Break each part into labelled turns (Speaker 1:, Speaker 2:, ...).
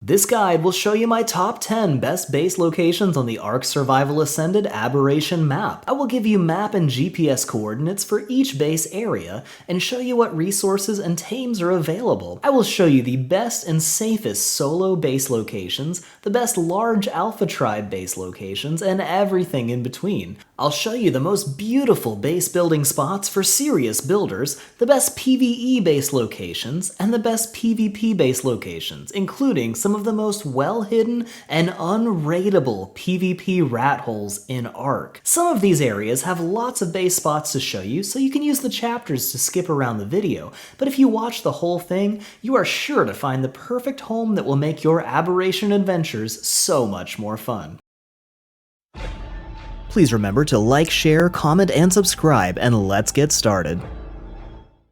Speaker 1: This guide will show you my top 10 best base locations on the Ark Survival Ascended Aberration map. I will give you map and GPS coordinates for each base area and show you what resources and tames are available. I will show you the best and safest solo base locations, the best large alpha tribe base locations, and everything in between. I'll show you the most beautiful base building spots for serious builders, the best PvE base locations, and the best PvP base locations, including some of the most well-hidden and unraidable PvP ratholes in Ark. Some of these areas have lots of base spots to show you, so you can use the chapters to skip around the video, but if you watch the whole thing, you are sure to find the perfect home that will make your aberration adventures so much more fun. Please remember to like, share, comment, and subscribe, and let's get started.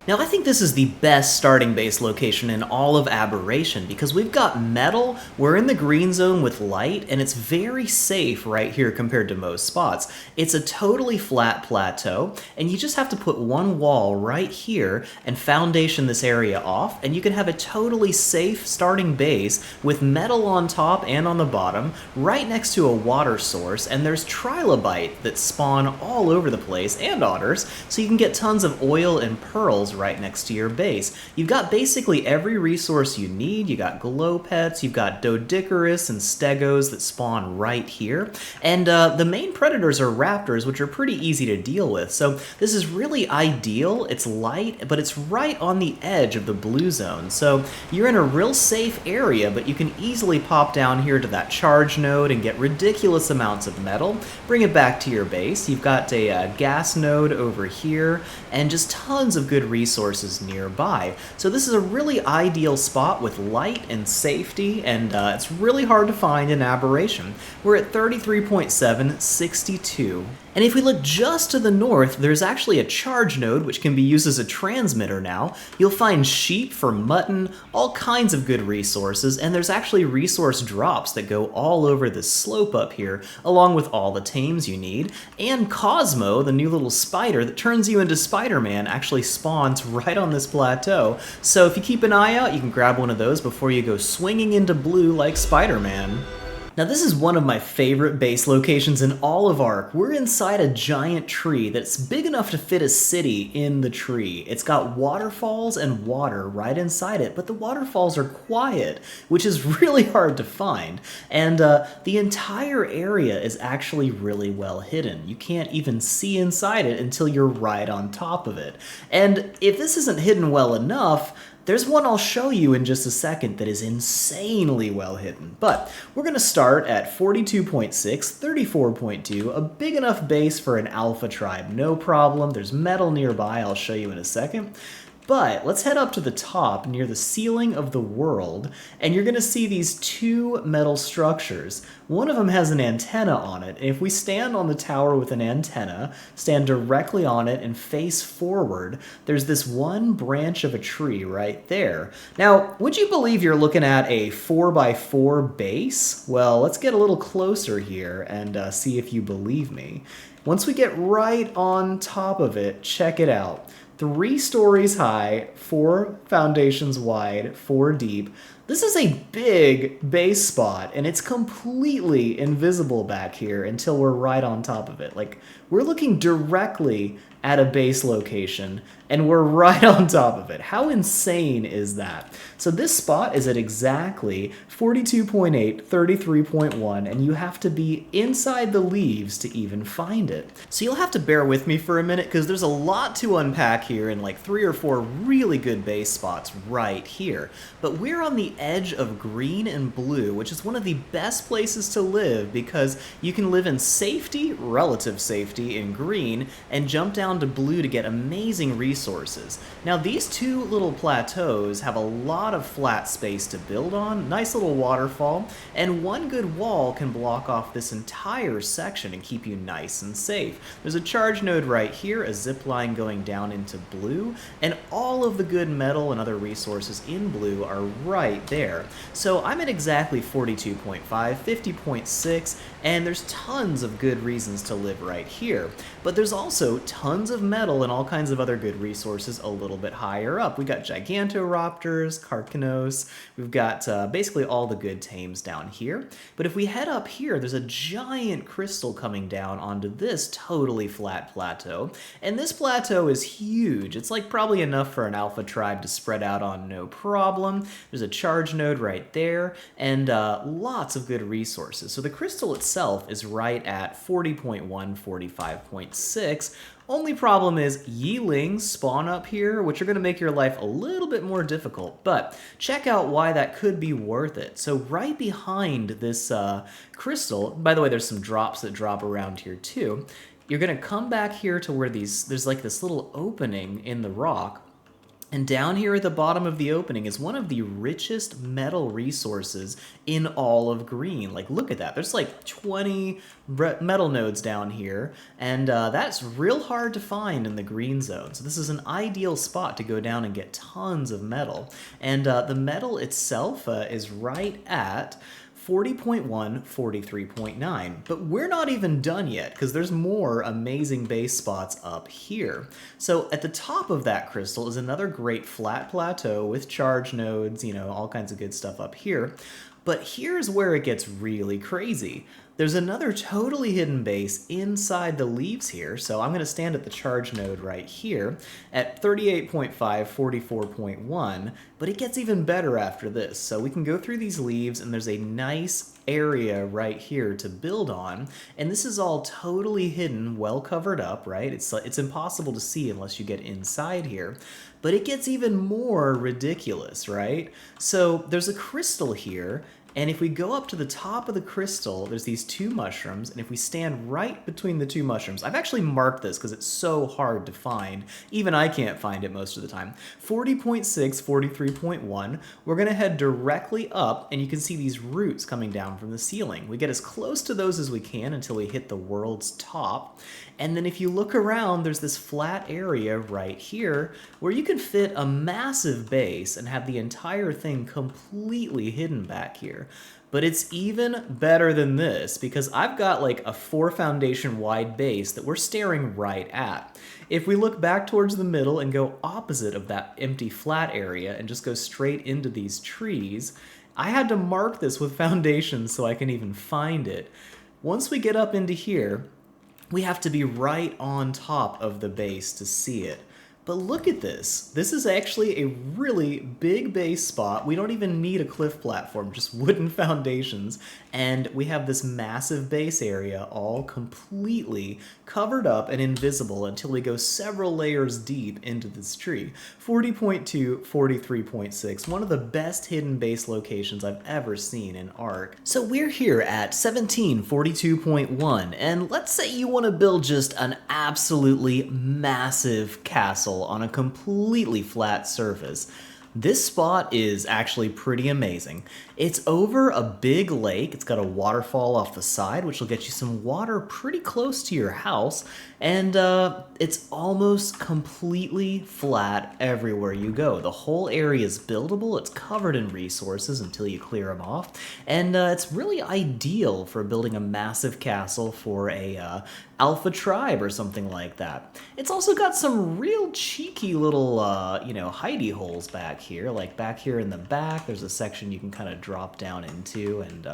Speaker 1: Now I think this is the best starting base location in all of Aberration because we've got metal, we're in the green zone with light, and it's very safe right here compared to most spots. It's a totally flat plateau, and you just have to put one wall right here and foundation this area off, and you can have a totally safe starting base with metal on top and on the bottom, right next to a water source, and there's trilobite that spawn all over the place, and otters, so you can get tons of oil and pearls right next to your base. You've got basically every resource you need. You got glow pets, you've got Doedicurus and stegos that spawn right here, and the main predators are raptors, which are pretty easy to deal with. So this is really ideal. It's light, but it's right on the edge of the blue zone. So you're in a real safe area, but you can easily pop down here to that charge node and get ridiculous amounts of metal, bring it back to your base. You've got a gas node over here, and just tons of good resources nearby. So this is a really ideal spot with light and safety, and it's really hard to find in Aberration. We're at 33.762. And if we look just to the north, there's actually a charge node which can be used as a transmitter now. You'll find sheep for mutton, all kinds of good resources, and there's actually resource drops that go all over this slope up here, along with all the tames you need. And Cosmo, the new little spider that turns you into Spider-Man, actually spawns right on this plateau. So if you keep an eye out, you can grab one of those before you go swinging into blue like Spider-Man. Now this is one of my favorite base locations in all of Ark. We're inside a giant tree that's big enough to fit a city in the tree. It's got waterfalls and water right inside it, but the waterfalls are quiet, which is really hard to find. And the entire area is actually really well hidden. You can't even see inside it until you're right on top of it. And if this isn't hidden well enough, there's one I'll show you in just a second that is insanely well hidden. But we're going to start at 42.6, 34.2, a big enough base for an alpha tribe, no problem. There's metal nearby, I'll show you in a second. But let's head up to the top near the ceiling of the world, and you're going to see these two metal structures. One of them has an antenna on it, and if we stand on the tower with an antenna, stand directly on it and face forward, there's this one branch of a tree right there. Now, would you believe you're looking at a 4x4 base? Well, let's get a little closer here and see if you believe me. Once we get right on top of it, check it out. 3 stories high, 4 foundations wide, 4 deep. This is a big base spot, and it's completely invisible back here until we're right on top of it. Like, we're looking directly at a base location, and we're right on top of it. How insane is that? So this spot is at exactly 42.8, 33.1, and you have to be inside the leaves to even find it. So you'll have to bear with me for a minute, because there's a lot to unpack here in like 3 or 4 really good base spots right here. But we're on the edge of green and blue, which is one of the best places to live because you can live in safety, relative safety, in green, and jump down to blue to get amazing resources. Now these two little plateaus have a lot of flat space to build on, nice little waterfall, and one good wall can block off this entire section and keep you nice and safe. There's a charge node right here, a zip line going down into blue, and all of the good metal and other resources in blue are right right there. So I'm at exactly 42.5, 50.6, and there's tons of good reasons to live right here. But there's also tons of metal and all kinds of other good resources a little bit higher up. We got Gigantoraptors, Carcanos, we've got basically all the good tames down here. But if we head up here, there's a giant crystal coming down onto this totally flat plateau. And this plateau is huge. It's like probably enough for an alpha tribe to spread out on no problem. There's a charge node right there, and lots of good resources. So the crystal itself is right at 40.1, 45.6. Only problem is Yeelings spawn up here, which are going to make your life a little bit more difficult, but check out why that could be worth it. So right behind this crystal, by the way, there's some drops that drop around here too. You're going to come back here to where there's like this little opening in the rock. And down here at the bottom of the opening is one of the richest metal resources in all of green. Like, look at that. There's like 20 metal nodes down here, and that's real hard to find in the green zone. So this is an ideal spot to go down and get tons of metal. And the metal itself is right at 40.1, 43.9. But we're not even done yet, because there's more amazing base spots up here. So at the top of that crystal is another great flat plateau with charge nodes, you know, all kinds of good stuff up here. But here's where it gets really crazy. There's another totally hidden base inside the leaves here, so I'm going to stand at the charge node right here at 38.5, 44.1, but it gets even better after this. So we can go through these leaves, and there's a nice area right here to build on, and this is all totally hidden, well covered up, right? It's impossible to see unless you get inside here, but it gets even more ridiculous, right? So there's a crystal here, and if we go up to the top of the crystal, there's these two mushrooms, and if we stand right between the two mushrooms, I've actually marked this because it's so hard to find. Even I can't find it most of the time. 40.6, 43.1, we're going to head directly up, and you can see these roots coming down from the ceiling. We get as close to those as we can until we hit the world's top, and then if you look around, there's this flat area right here where you can fit a massive base and have the entire thing completely hidden back here. But it's even better than this, because I've got like a 4 foundation wide base that we're staring right at. If we look back towards the middle and go opposite of that empty flat area and just go straight into these trees, I had to mark this with foundations so I can even find it. Once we get up into here, we have to be right on top of the base to see it. But look at this. This is actually a really big base spot. We don't even need a cliff platform, just wooden foundations. And we have this massive base area all completely covered up and invisible until we go several layers deep into this tree. 40.2, 43.6, one of the best hidden base locations I've ever seen in Ark. So we're here at 1742.1, and let's say you want to build just an absolutely massive castle on a completely flat surface. This spot is actually pretty amazing. It's over a big lake. It's got a waterfall off the side, which will get you some water pretty close to your house, and it's almost completely flat everywhere you go. The whole area is buildable. It's covered in resources until you clear them off, and it's really ideal for building a massive castle for a alpha tribe or something like that. It's also got some real cheeky little, hidey holes back here. Like back here in the back, there's a section you can kind of drop down into, and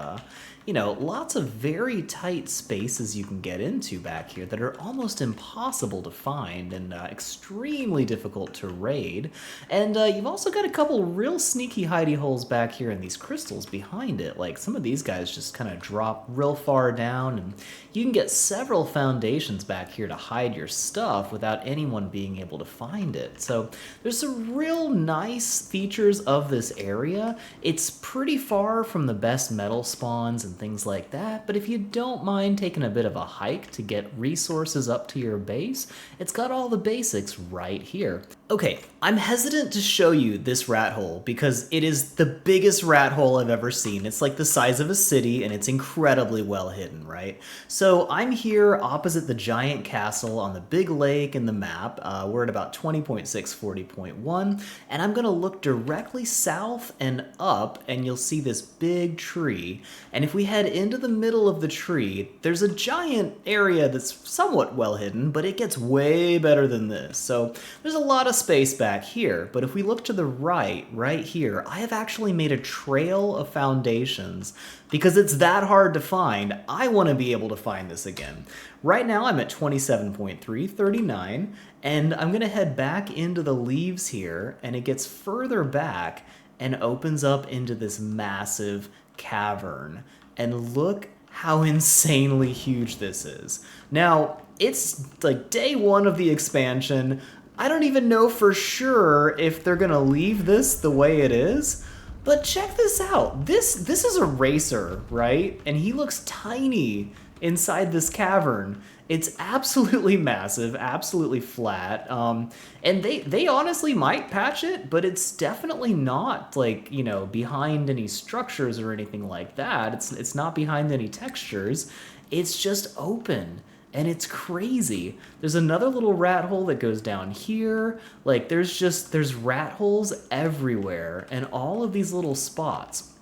Speaker 1: lots of very tight spaces you can get into back here that are almost impossible to find and extremely difficult to raid. And you've also got a couple real sneaky hidey holes back here in these crystals behind it. Like some of these guys just kind of drop real far down, and you can get several foundations back here to hide your stuff without anyone being able to find it. So there's some real nice features of this area. It's pretty far from the best metal spawns and things like that, but if you don't mind taking a bit of a hike to get resources up to your base, it's got all the basics right here. Okay, I'm hesitant to show you this rat hole because it is the biggest rat hole I've ever seen. It's like the size of a city, and it's incredibly well hidden, right? So I'm here opposite the giant castle on the big lake in the map. We're at about 20.6, 40.1, and I'm gonna look look directly south and up, and you'll see this big tree. And if we head into the middle of the tree, there's a giant area that's somewhat well hidden, but it gets way better than this. So there's a lot of space back here. But if we look to the right here, I have actually made a trail of foundations because it's that hard to find. I want to be able to find this again. Right now I'm at 27.339, and I'm going to head back into the leaves here, and it gets further back and opens up into this massive cavern. And look how insanely huge this is. Now, it's like day one of the expansion. I don't even know for sure if they're going to leave this the way it is. But check this out. This is a racer, right? And he looks tiny inside this cavern. It's absolutely massive, absolutely flat. And they honestly might patch it, but it's definitely not like, you know, behind any structures or anything like that. It's not behind any textures. It's just open. And it's crazy. There's another little rat hole that goes down here. Like there's rat holes everywhere and all of these little spots.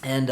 Speaker 1: And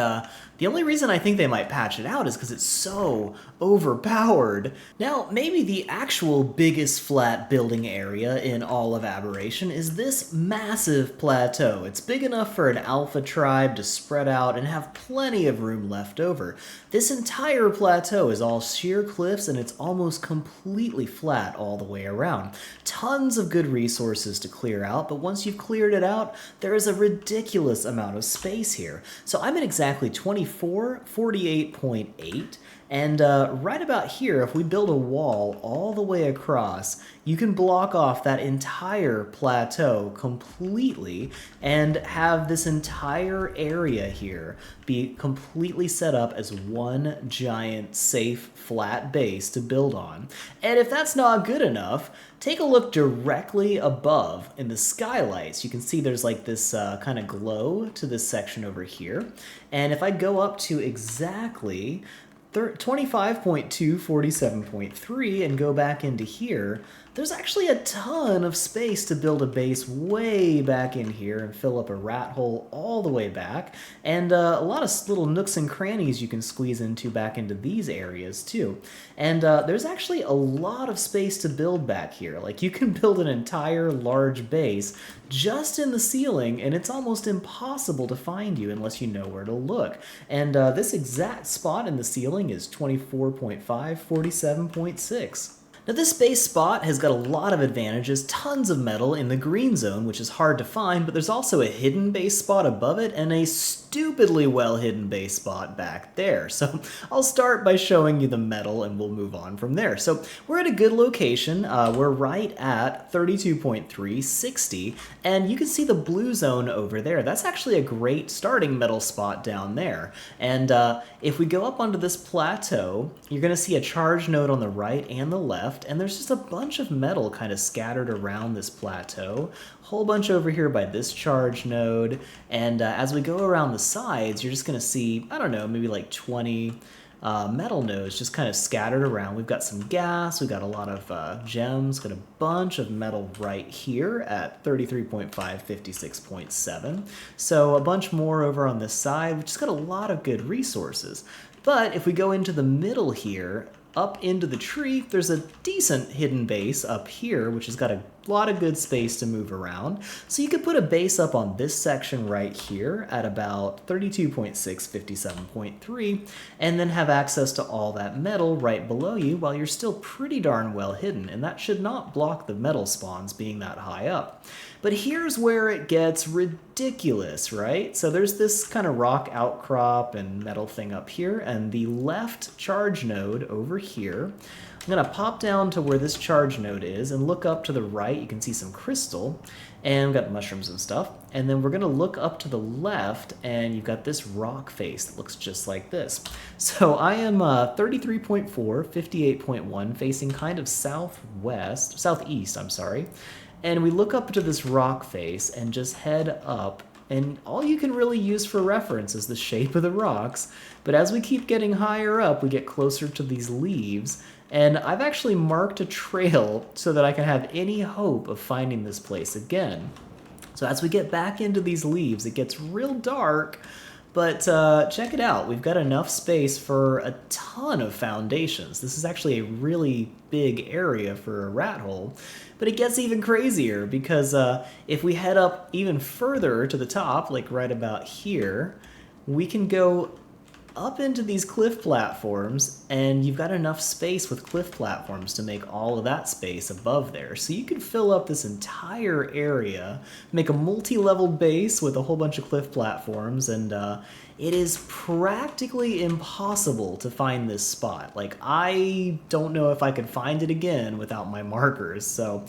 Speaker 1: the only reason I think they might patch it out is because it's so overpowered. Now, maybe the actual biggest flat building area in all of Aberration is this massive plateau. It's big enough for an alpha tribe to spread out and have plenty of room left over. This entire plateau is all sheer cliffs, and it's almost completely flat all the way around. Tons of good resources to clear out, but once you've cleared it out, there is a ridiculous amount of space here. So I'm at exactly 2448.8, and right about here, if we build a wall all the way across, you can block off that entire plateau completely and have this entire area here be completely set up as one giant, safe, flat base to build on. And if that's not good enough, take a look directly above in the skylights. You can see there's like this kind of glow to this section over here. And if I go up to exactly 25.247.3 and go back into here, there's actually a ton of space to build a base way back in here and fill up a rat hole all the way back, and a lot of little nooks and crannies you can squeeze into back into these areas too. And there's actually a lot of space to build back here. Like you can build an entire large base just in the ceiling, and it's almost impossible to find you unless you know where to look. And this exact spot in the ceiling is 24.547.6. Now this base spot has got a lot of advantages, tons of metal in the green zone, which is hard to find, but there's also a hidden base spot above it and a stupidly well hidden base spot back there. So I'll start by showing you the metal and we'll move on from there. So we're at a good location. We're right at 32.360, and you can see the blue zone over there. That's actually a great starting metal spot down there. And if we go up onto this plateau, you're going to see a charge node on the right and the left. And there's just a bunch of metal kind of scattered around this plateau. A whole bunch over here by this charge node. And as we go around the sides, you're just going to see, I don't know, maybe like 20 metal nodes just kind of scattered around. We've got some gas, we've got a lot of gems, got a bunch of metal right here at 33.556.7. So a bunch more over on this side. We've just got a lot of good resources. But if we go into the middle here, up into the tree, there's a decent hidden base up here, which has got a lot of good space to move around. So you could put a base up on this section right here at about 32.657.3, and then have access to all that metal right below you while you're still pretty darn well hidden, and that should not block the metal spawns being that high up. But here's where it gets ridiculous, right? So there's this kind of rock outcrop and metal thing up here, and the left charge node over here. I'm gonna pop down to where this charge node is and look up to the right. You can see some crystal, and we've got mushrooms and stuff. And then we're gonna look up to the left, and you've got this rock face that looks just like this. So I am 33.4, 58.1, facing kind of southeast, I'm sorry. And we look up to this rock face and just head up, and all you can really use for reference is the shape of the rocks. But as we keep getting higher up, we get closer to these leaves, and I've actually marked a trail so that I can have any hope of finding this place again. So as we get back into these leaves, it gets real dark, but check it out. We've got enough space for a ton of foundations. This is actually a really big area for a rat hole, but it gets even crazier because if we head up even further to the top, like right about here, we can go up into these cliff platforms, and you've got enough space with cliff platforms to make all of that space above there. So you could fill up this entire area, make a multi-level base with a whole bunch of cliff platforms, and it is practically impossible to find this spot. Like, I don't know if I could find it again without my markers, so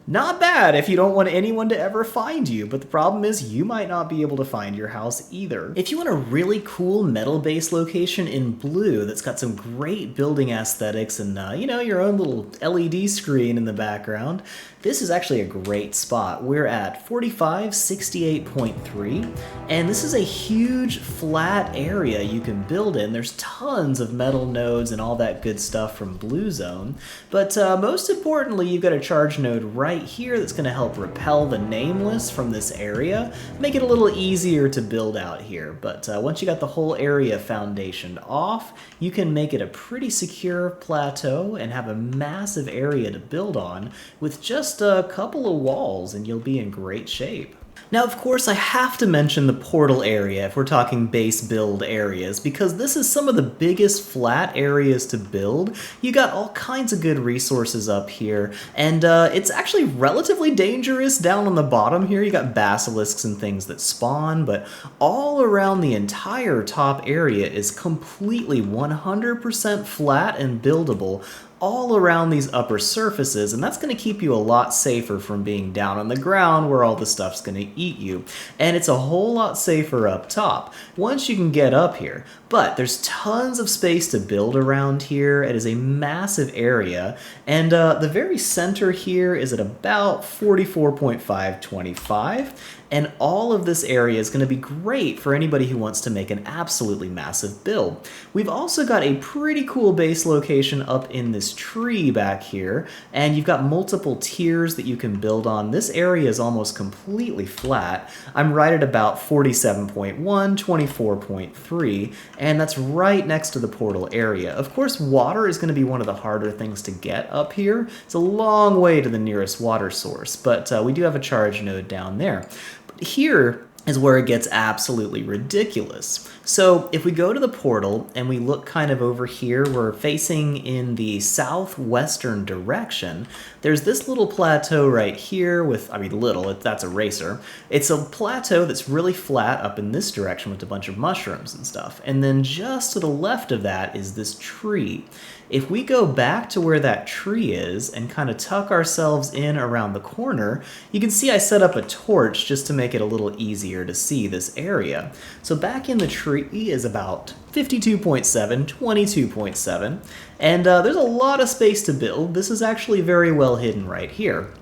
Speaker 1: not bad if you don't want anyone to ever find you, but the problem is you might not be able to find your house either. If you want a really cool metal-based location in blue that's got some great building aesthetics and, you know, your own little LED screen in the background, this is actually a great spot. We're at 4568.3, and this is a huge flat area you can build in. There's tons of metal nodes and all that good stuff from Blue Zone, but most importantly, you've got a charge node right here that's going to help repel the nameless from this area, make it a little easier to build out here. But once you got the whole area foundationed off, you can make it a pretty secure plateau and have a massive area to build on with just a couple of walls, and you'll be in great shape. Now, of course, I have to mention the portal area if we're talking base build areas, because this is some of the biggest flat areas to build. You got all kinds of good resources up here, and it's actually relatively dangerous down on the bottom here. You got basilisks and things that spawn, but all around the entire top area is completely 100% flat and buildable all around these upper surfaces, and that's going to keep you a lot safer from being down on the ground where all the stuff's going to eat you. And it's a whole lot safer up top once you can get up here. But there's tons of space to build around here. It is a massive area, and the very center here is at about 44.525, and all of this area is going to be great for anybody who wants to make an absolutely massive build. We've also got a pretty cool base location up in this tree back here, and you've got multiple tiers that you can build on. This area is almost completely flat. I'm right at about 47.1, 24.3, and that's right next to the portal area. Of course, water is going to be one of the harder things to get up here. It's a long way to the nearest water source, but we do have a charge node down there. But here is where it gets absolutely ridiculous. So if we go to the portal and we look kind of over here, we're facing in the southwestern direction. There's this little plateau right here with, I mean little, that's a racer. It's a plateau that's really flat up in this direction with a bunch of mushrooms and stuff. And then just to the left of that is this tree. If we go back to where that tree is and kind of tuck ourselves in around the corner, you can see I set up a torch just to make it a little easier to see this area. So back in the tree is about 52.7, 22.7, and there's a lot of space to build. This is actually very well hidden right here.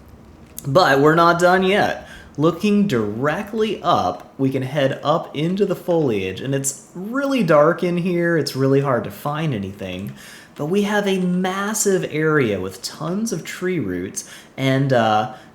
Speaker 1: But we're not done yet. Looking directly up, we can head up into the foliage, and it's really dark in here. It's really hard to find anything. But we have a massive area with tons of tree roots, and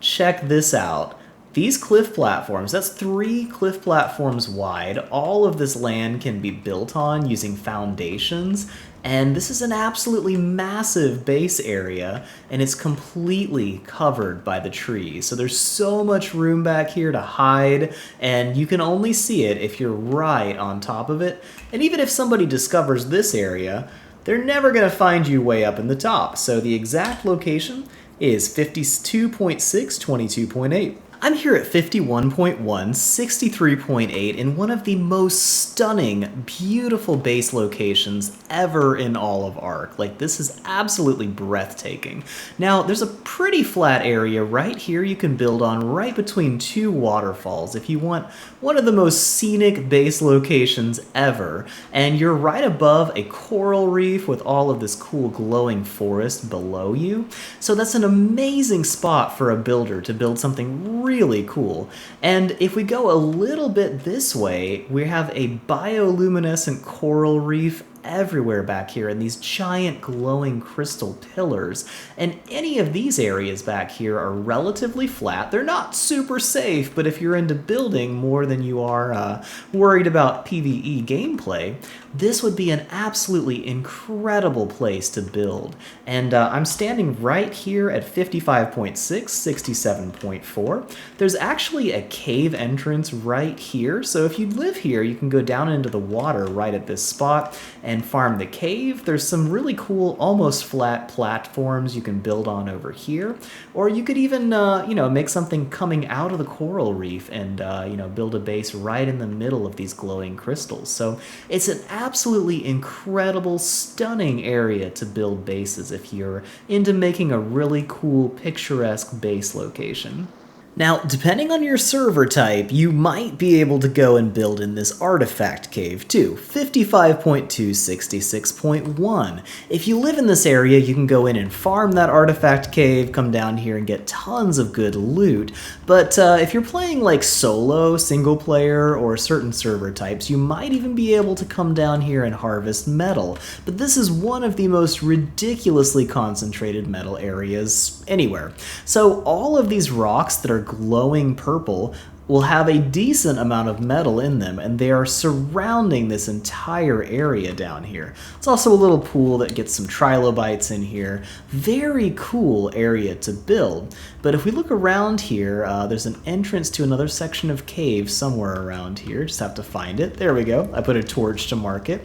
Speaker 1: check this out. These cliff platforms, that's 3 cliff platforms wide. All of this land can be built on using foundations, and this is an absolutely massive base area, and it's completely covered by the trees. So there's so much room back here to hide, and you can only see it if you're right on top of it. And even if somebody discovers this area, they're never going to find you way up in the top. So the exact location is 52.6, 22.8. I'm here at 51.1, 63.8 in one of the most stunning, beautiful base locations ever in all of Ark. Like, this is absolutely breathtaking. Now, there's a pretty flat area right here you can build on right between 2 waterfalls if you want one of the most scenic base locations ever. And you're right above a coral reef with all of this cool glowing forest below you. So that's an amazing spot for a builder to build something really cool. And if we go a little bit this way, we have a bioluminescent coral reef everywhere back here and these giant glowing crystal pillars. And any of these areas back here are relatively flat. They're not super safe, but if you're into building more than you are worried about PvE gameplay, this would be an absolutely incredible place to build. And I'm standing right here at 55.6, 67.4. There's actually a cave entrance right here, so if you live here, you can go down into the water right at this spot and farm the cave. There's some really cool, almost flat platforms you can build on over here, or you could even, make something coming out of the coral reef and, build a base right in the middle of these glowing crystals. So it's an absolutely incredible, stunning area to build bases if you're into making a really cool, picturesque base location. Now, depending on your server type, you might be able to go and build in this artifact cave too, 55.2, 66.1. If you live in this area, you can go in and farm that artifact cave, come down here and get tons of good loot. But if you're playing like solo, single player, or certain server types, you might even be able to come down here and harvest metal. But this is one of the most ridiculously concentrated metal areas anywhere. So all of these rocks that are glowing purple will have a decent amount of metal in them, and they are surrounding this entire area down here. It's also a little pool that gets some trilobites in here. Very cool area to build. But if we look around here, there's an entrance to another section of cave somewhere around here. Just have to find it. There we go. I put a torch to mark it.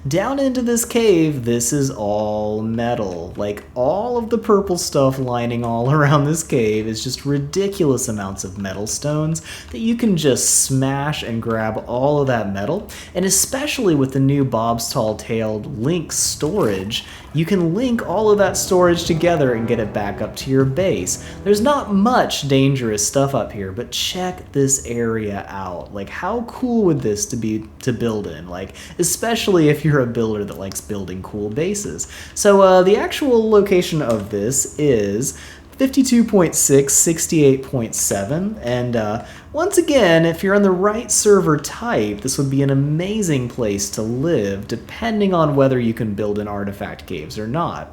Speaker 1: Down into this cave, this is all metal. Like, all of the purple stuff lining all around this cave is just ridiculous amounts of metal stones that you can just smash and grab all of that metal. And especially with the new Bob's Tall-Tailed link storage, you can link all of that storage together and get it back up to your base. There's not much dangerous stuff up here, but check this area out. Like, how cool would this be to build in? Like, especially if you're a builder that likes building cool bases. So the actual location of this is 52.6, 68.7, and once again, if you're on the right server type, this would be an amazing place to live, depending on whether you can build in artifact caves or not.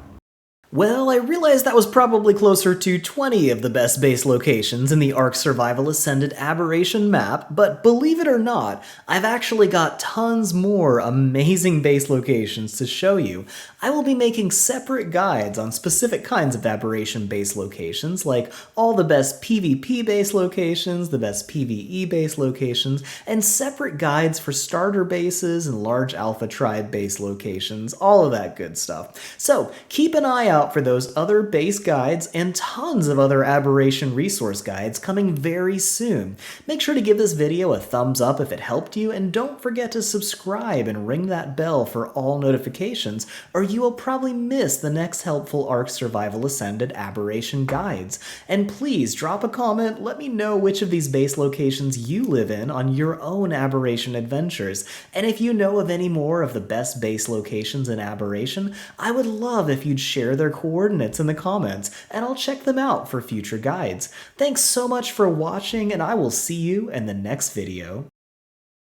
Speaker 1: Well, I realized that was probably closer to 20 of the best base locations in the Ark Survival Ascended Aberration map, but believe it or not, I've actually got tons more amazing base locations to show you. I will be making separate guides on specific kinds of Aberration base locations, like all the best PvP base locations, the best PvE base locations, and separate guides for starter bases and large alpha tribe base locations, all of that good stuff. So keep an eye out for those other base guides and tons of other Aberration resource guides coming very soon. Make sure to give this video a thumbs up if it helped you, and don't forget to subscribe and ring that bell for all notifications, or you will probably miss the next helpful Ark Survival Ascended Aberration guides. And please drop a comment, let me know which of these base locations you live in on your own Aberration adventures. And if you know of any more of the best base locations in Aberration, I would love if you'd share their coordinates in the comments, and I'll check them out for future guides. Thanks so much for watching, and I will see you in the next video.